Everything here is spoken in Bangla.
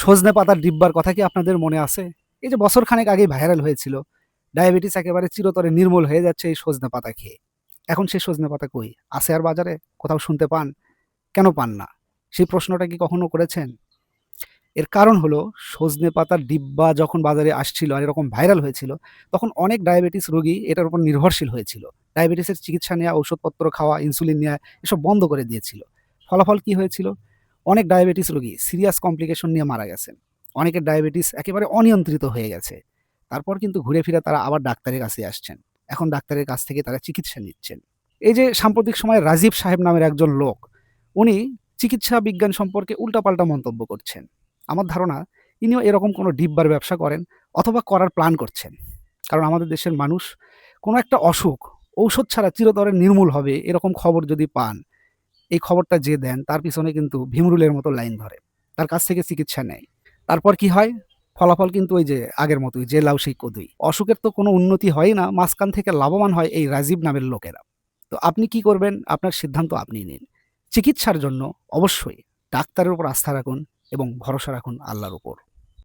সজনে পাতার ডিব্বার কথা কি আপনাদের মনে আছে? এই যে বছরখানেক আগেই ভাইরাল হয়েছিল। ডায়াবেটিস একেবারে চিরতরে নির্মূল হয়ে যাচ্ছে এই সজনে পাতা খেয়ে। এখন সেই সজনে পাতা কই? আছে আর বাজারে? কোথাও শুনতে পান? কেন পান না? সেই প্রশ্নটা কি কখনো করেছেন? এর কারণ হলো সজনে পাতার ডিব্বা যখন বাজারে আসছিল আর এরকম ভাইরাল হয়েছিল, তখন অনেক ডায়াবেটিস রোগী এটার উপর নির্ভরশীল হয়েছিল। ডায়াবেটিসের চিকিৎসা নেয়া, ঔষধপত্র খাওয়া, ইনসুলিন নেয়া এসব বন্ধ করে দিয়েছিল। ফলাফল কি হয়েছিল? অনেক ডায়াবেটিস রোগী সিরিয়াস কমপ্লিকেশন নিয়ে মারা গেছেন। অনেকের ডায়াবেটিস একেবারে অনিয়ন্ত্রিত হয়ে গেছে। তারপর কিন্তু ঘুরে ফিরে তারা আবার ডাক্তারের কাছে আসছেন। এখন ডাক্তারের কাছ থেকে তারা চিকিৎসা নিচ্ছেন। এই যে সাম্প্রতিক সময়ে রাজীব সাহেব নামের একজন লোক, উনি চিকিৎসা বিজ্ঞান সম্পর্কে উল্টাপাল্টা মন্তব্য করছেন। আমার ধারণা ইনিও এরকম কোনো ডিব্বার ব্যবসা করেন অথবা করার প্ল্যান করছেন। কারণ আমাদের দেশের মানুষ কোনো একটা অসুখ ঔষধ ছাড়া চিরতরে নির্মূল হবে এরকম খবর যদি পান, এই খবরটা যে দেন তার পিছনে কিন্তু ভীমরুলের মতো লাইন ধরে। তার কাছ থেকে চিকিৎসা নেয়। তারপর কি হয়? ফলাফল কিন্তু ওই যে আগের মতোই, যে লাউ সেই কদুই। অসুখের তো কোনো উন্নতি হয়ই না, মাঝখান থেকে লাভবান হয় এই রাজীব নামের লোকেরা। তো আপনি কি করবেন? আপনার সিদ্ধান্ত আপনিই নিন। চিকিৎসার জন্য অবশ্যই ডাক্তারের উপর আস্থা রাখুন এবং ভরসা রাখুন আল্লাহর উপর।